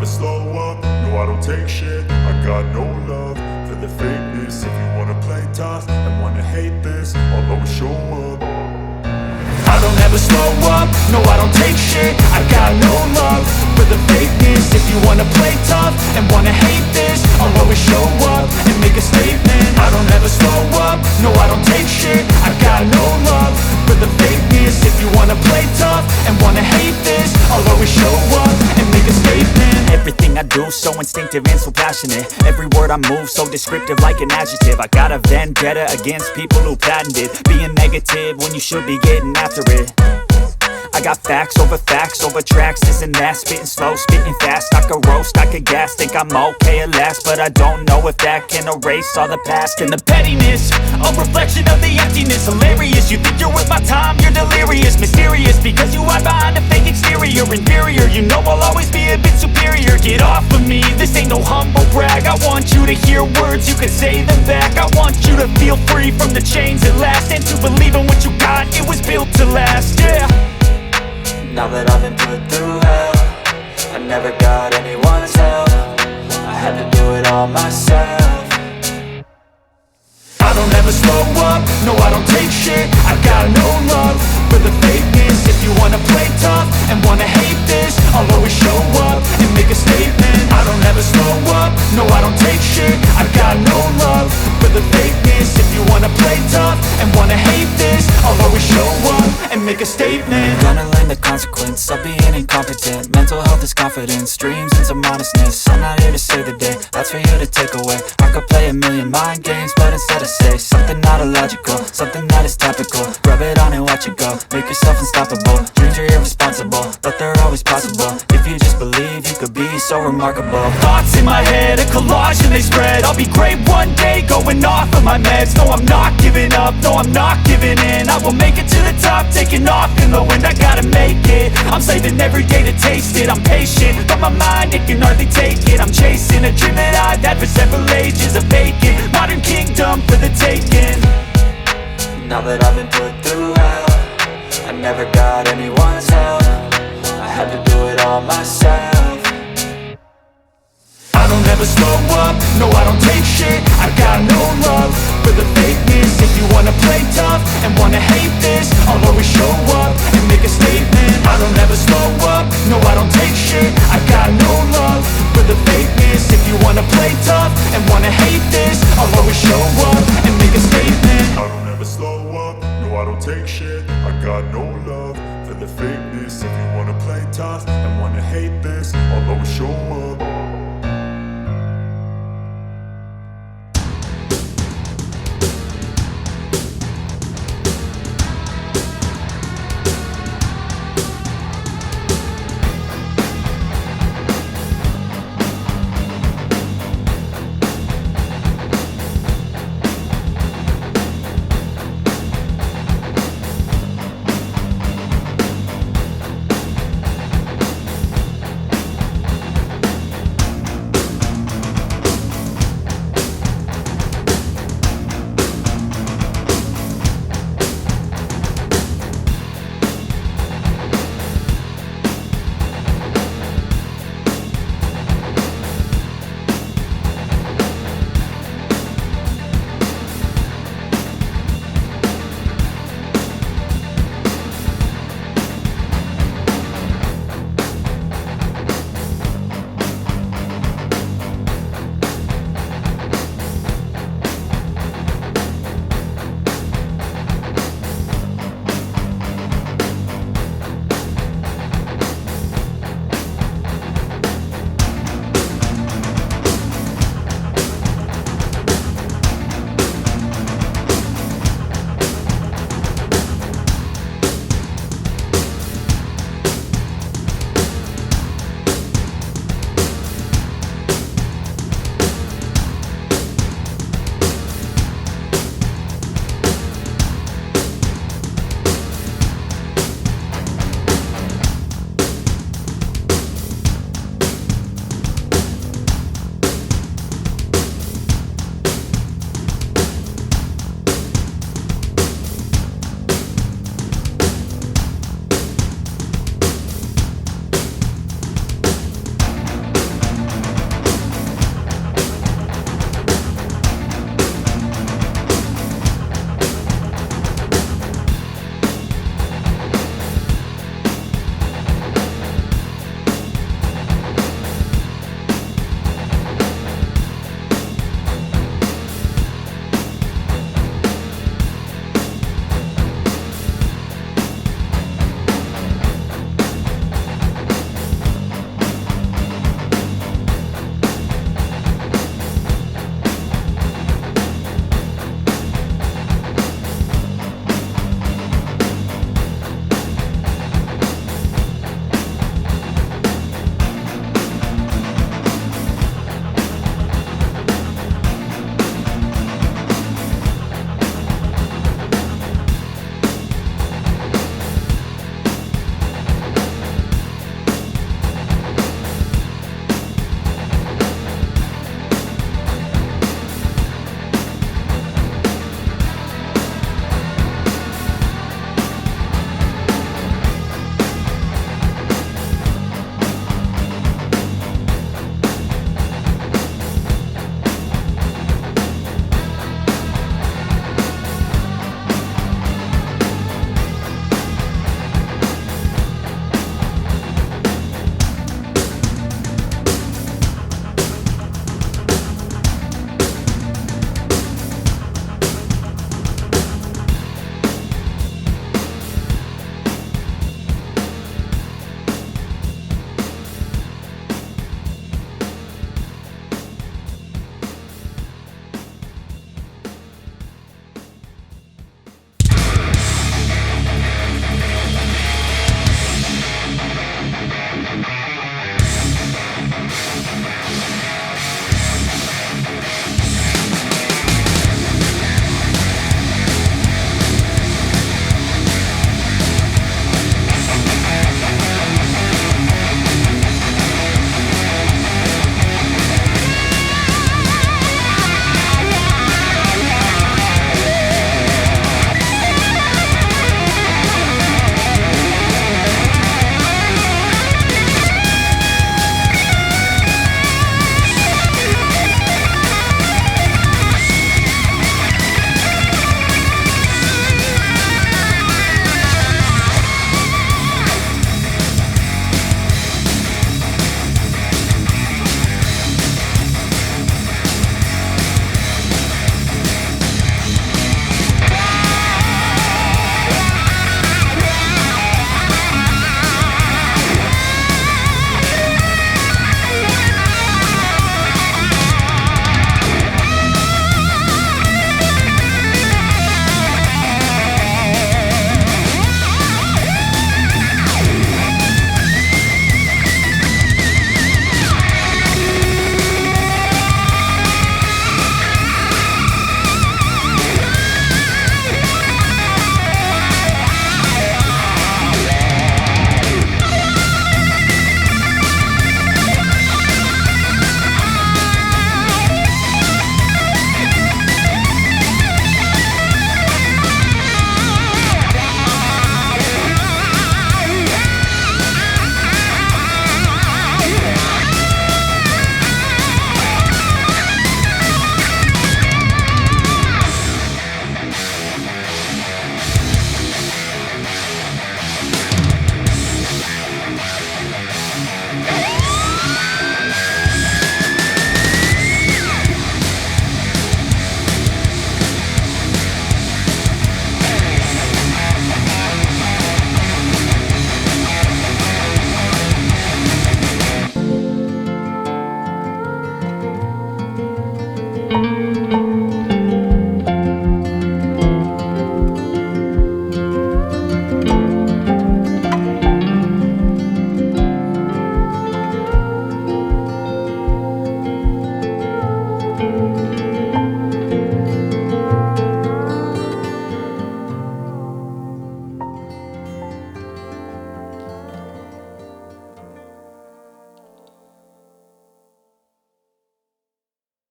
slow up, no I don't take shit. I got no love for the fakeness. If you wanna play tough and wanna hate this, I'll always show up. I don't ever slow up, no I don't take shit. I got no love for the fakeness. If you wanna play tough and wanna hate this, I'll always show up and make a statement. I don't ever slow up, no I don't take shit. I got no love for the fakeness. If you wanna play tough and wanna hate this, I'll always show up and make a statement. Everything I do so instinctive and so passionate. Every word I move so descriptive like an adjective. I got a vendetta against people who patented being negative when you should be getting after it. I got facts over tracks, this and that. Spitting slow, spitting fast, I could roast, I could gas. Think I'm okay at last, but I don't know if that can erase all the past. And the pettiness, a reflection of the emptiness. Hilarious, you think you're worth my time, you're delirious. Mysterious, because you hide behind a fake exterior. Inferior, you know I'll always be a bit superior. Get off of me, this ain't no humble brag. I want you to hear words, you can say them back. I want you to feel free from the chains at last, and to believe in what you got, it was built to last, yeah. Now that I've been put through hell, I never got anyone's help. I had to do it all myself. I don't ever slow up, no I don't take shit. I got no love for the fakeness. If you wanna play tough and wanna hate this, I'll always show up and make a statement. I don't ever slow up, no I don't take shit. I got no love for the fakeness. If you wanna play tough and wanna hate this, I'll always show up and make a statement. Gonna learn the consequence of being incompetent. Mental health is confidence, dreams and some honestness. I'm not here to save the day, that's for you to take away. I could play a million mind games, but instead I say something not illogical, something that is topical. Rub it on and watch it go, make yourself unstoppable. Dreams are irresponsible, but they're always possible. If you just believe, you could be so remarkable. Thoughts in my head, a collage and they spread. I'll be great one day, going off of my meds. No, I'm not giving up, no, I'm not giving in. I will make it to the top, taking off in the wind. I gotta make it, I'm saving every day to taste it. I'm patient, but my mind, it can hardly take it. I'm chasing a dream that I've had for several ages. A vacant, modern kingdom for the taking. Now that I've been put through hell, I never got anyone's help. I had to do it all myself. I don't ever slow up, no I don't take shit. I got no love for the fakeness. If you wanna play tough and wanna hate this, I'll always show up and make a statement. I don't ever slow up, no I don't take shit. I got no love for the fakeness. If you wanna play tough and wanna hate